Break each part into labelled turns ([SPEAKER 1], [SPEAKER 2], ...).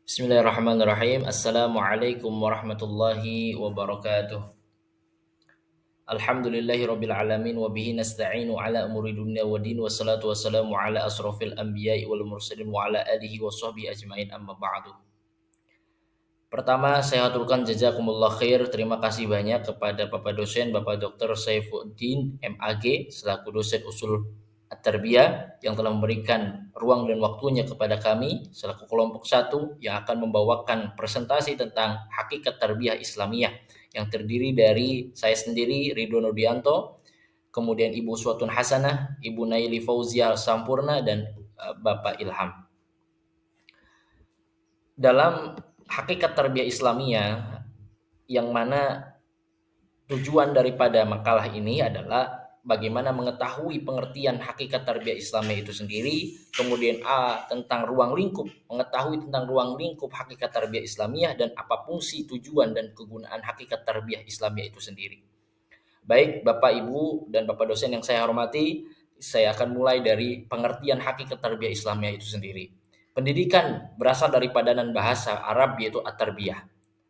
[SPEAKER 1] Bismillahirrahmanirrahim. Assalamualaikum warahmatullahi wabarakatuh. Alhamdulillahi rabbil alamin wa bihi nasta'inu ala umuri dunya wa din wassalatu wassalamu ala asrafil anbiya'i wal mursalin wa ala alihi wa sahbihi ajmain amma ba'du. Pertama, saya haturkan jazakumullah khair. Terima kasih banyak kepada Bapak dosen Bapak Dr. Saifuddin MAG selaku dosen usul At-Tarbiyah yang telah memberikan ruang dan waktunya kepada kami selaku kelompok satu yang akan membawakan presentasi tentang hakikat tarbiyah Islamiyah yang terdiri dari saya sendiri Ridwan Nodianto, kemudian Ibu Suatun Hasanah, Ibu Naili Fauzia Sampurna dan Bapak Ilham. Dalam hakikat tarbiyah Islamiyah yang mana tujuan daripada makalah ini adalah bagaimana mengetahui pengertian hakikat tarbiyah Islamiyah itu sendiri, kemudian tentang ruang lingkup, mengetahui tentang ruang lingkup hakikat tarbiyah Islamiyah dan apa fungsi, tujuan dan kegunaan hakikat tarbiyah Islamiyah itu sendiri. Baik Bapak Ibu dan Bapak dosen yang saya hormati, saya akan mulai dari pengertian hakikat tarbiyah Islamiyah itu sendiri. Pendidikan berasal dari padanan bahasa Arab yaitu at-tarbiyah.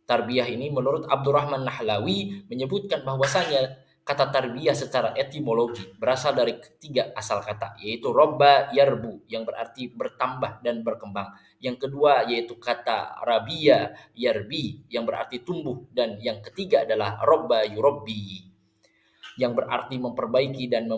[SPEAKER 1] Tarbiyah ini menurut Abdurrahman Nahlawi menyebutkan bahwasanya kata tarbiyah secara etimologi berasal dari ketiga asal kata, yaitu robba yarbu yang berarti bertambah dan berkembang. Yang kedua yaitu kata rabia yarbi yang berarti tumbuh, dan yang ketiga adalah robba yurabbi yang berarti memperbaiki dan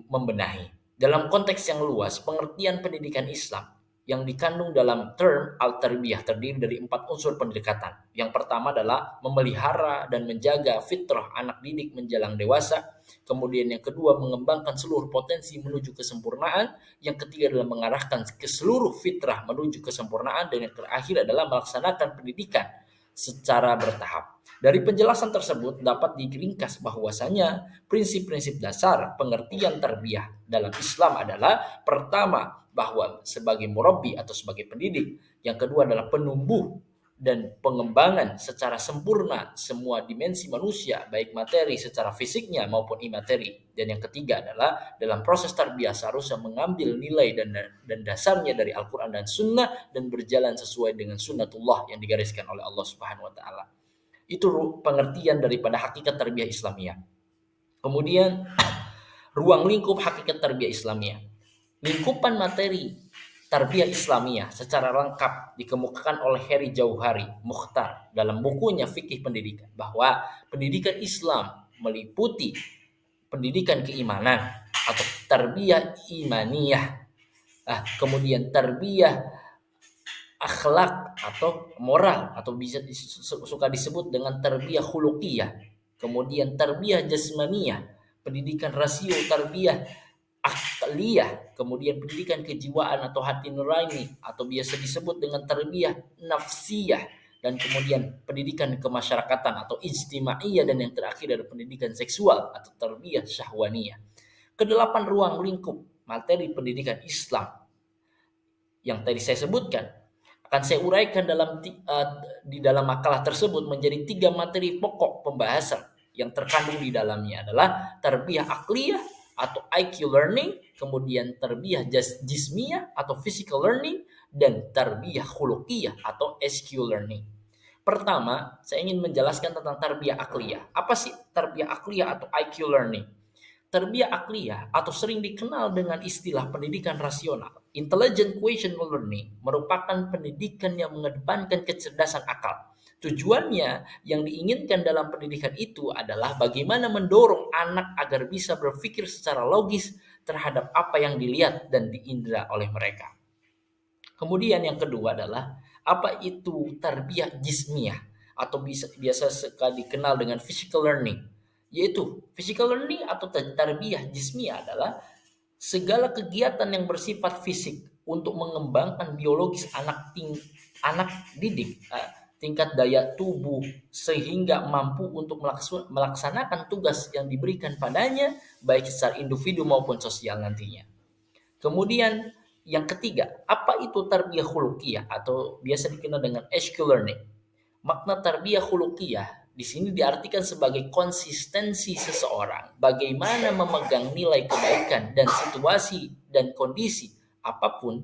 [SPEAKER 1] membenahi. Dalam konteks yang luas, pengertian pendidikan Islam yang dikandung dalam term al-tarbiyah terdiri dari 4 unsur pendekatan. Yang pertama adalah memelihara dan menjaga fitrah anak didik menjelang dewasa. Kemudian yang kedua mengembangkan seluruh potensi menuju kesempurnaan. Yang ketiga adalah mengarahkan ke seluruh fitrah menuju kesempurnaan. Dan yang terakhir adalah melaksanakan pendidikan secara bertahap. Dari penjelasan tersebut dapat diringkas bahwasanya prinsip-prinsip dasar pengertian tarbiyah dalam Islam adalah pertama bahwa sebagai murabbi atau sebagai pendidik, yang kedua adalah penumbuh dan pengembangan secara sempurna semua dimensi manusia baik materi secara fisiknya maupun imateri, dan yang ketiga adalah dalam proses tarbiyah seharusnya mengambil nilai dan dasarnya dari Al-Quran dan Sunnah dan berjalan sesuai dengan sunnatullah yang digariskan oleh Allah Subhanahu Wa Taala. Itu pengertian daripada hakikat tarbiyah Islamiyah. Kemudian ruang lingkup hakikat tarbiyah Islamiyah. Lingkupan materi tarbiyah Islamiyah secara lengkap dikemukakan oleh Heri Jauhari Mukhtar dalam bukunya Fikih Pendidikan, bahwa pendidikan Islam meliputi pendidikan keimanan atau tarbiyah imaniyah, kemudian tarbiyah akhlak atau moral, atau bisa suka disebut dengan tarbiyah khuluqiyah, kemudian tarbiyah jasmaniyah, pendidikan rasio tarbiyah akliyah, kemudian pendidikan kejiwaan atau hati nurani atau biasa disebut dengan tarbiyah nafsiyah, dan kemudian pendidikan kemasyarakatan atau ijtimaiyah, dan yang terakhir adalah pendidikan seksual atau tarbiyah syahwaniyah. Kedelapan ruang lingkup materi pendidikan Islam yang tadi saya sebutkan akan saya uraikan di dalam makalah tersebut menjadi 3 materi pokok pembahasan yang terkandung di dalamnya adalah tarbiyah akliyah atau IQ learning, kemudian tarbiyah jismiyah atau physical learning, dan tarbiyah khuluqiyah atau SQ learning. Pertama, saya ingin menjelaskan tentang tarbiyah akliyah. Apa sih tarbiyah akliyah atau IQ learning? Tarbiyah akliyah atau sering dikenal dengan istilah pendidikan rasional, intelligent quotient learning, merupakan pendidikan yang mengedepankan kecerdasan akal. Tujuannya yang diinginkan dalam pendidikan itu adalah bagaimana mendorong anak agar bisa berpikir secara logis terhadap apa yang dilihat dan diindra oleh mereka. Kemudian yang kedua adalah apa itu tarbiyah jismiyah atau biasa sekali dikenal dengan physical learning, yaitu physical learning atau tarbiyah jismiyah adalah segala kegiatan yang bersifat fisik untuk mengembangkan biologis anak didik, tingkat daya tubuh sehingga mampu untuk melaksanakan tugas yang diberikan padanya baik secara individu maupun sosial nantinya. Kemudian yang ketiga, apa itu tarbiyah khuluqiyah atau biasa dikenal dengan SQ learning? Makna tarbiyah khuluqiyah di sini diartikan sebagai konsistensi seseorang bagaimana memegang nilai kebaikan dan situasi dan kondisi apapun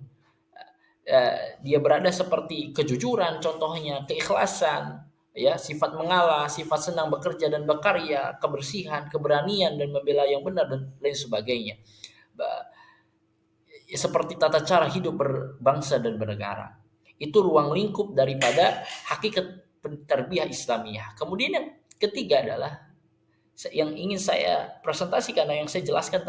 [SPEAKER 1] dia berada seperti kejujuran, contohnya keikhlasan, ya, sifat mengalah, sifat senang bekerja dan berkarya, kebersihan, keberanian dan membela yang benar dan lain sebagainya. Seperti tata cara hidup berbangsa dan bernegara. Itu ruang lingkup daripada hakikat tarbiyah Islamiyah. Kemudian yang ketiga adalah yang ingin saya presentasikan, yang saya jelaskan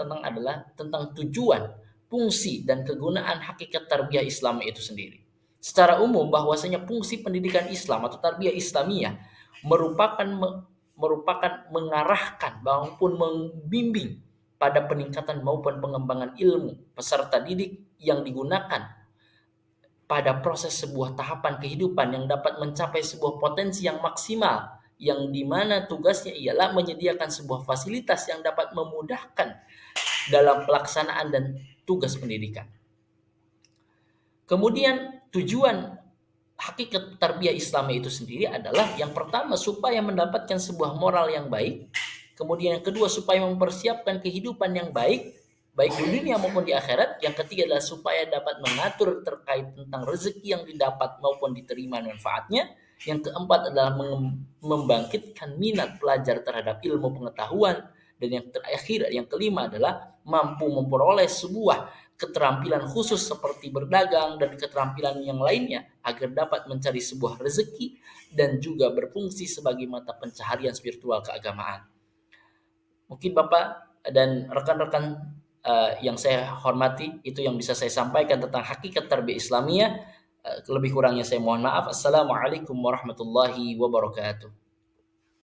[SPEAKER 1] tentang tujuan, fungsi dan kegunaan hakikat tarbiyah Islam itu sendiri. Secara umum bahwasanya fungsi pendidikan Islam atau tarbiyah Islamiyah merupakan mengarahkan maupun membimbing pada peningkatan maupun pengembangan ilmu peserta didik yang digunakan pada proses sebuah tahapan kehidupan yang dapat mencapai sebuah potensi yang maksimal, yang dimana tugasnya ialah menyediakan sebuah fasilitas yang dapat memudahkan dalam pelaksanaan dan tugas pendidikan. Kemudian tujuan hakikat tarbiyah Islami itu sendiri adalah yang pertama supaya mendapatkan sebuah moral yang baik, kemudian yang kedua supaya mempersiapkan kehidupan yang baik baik di dunia maupun di akhirat, yang ketiga adalah supaya dapat mengatur terkait tentang rezeki yang didapat maupun diterima manfaatnya, yang keempat adalah membangkitkan minat pelajar terhadap ilmu pengetahuan, dan yang terakhir yang kelima adalah mampu memperoleh sebuah keterampilan khusus seperti berdagang dan keterampilan yang lainnya agar dapat mencari sebuah rezeki dan juga berfungsi sebagai mata pencaharian spiritual keagamaan. Mungkin Bapak dan rekan-rekan yang saya hormati, itu yang bisa saya sampaikan tentang hakikat tarbiyah Islamiyah. Lebih kurangnya saya mohon maaf. Assalamualaikum warahmatullahi wabarakatuh.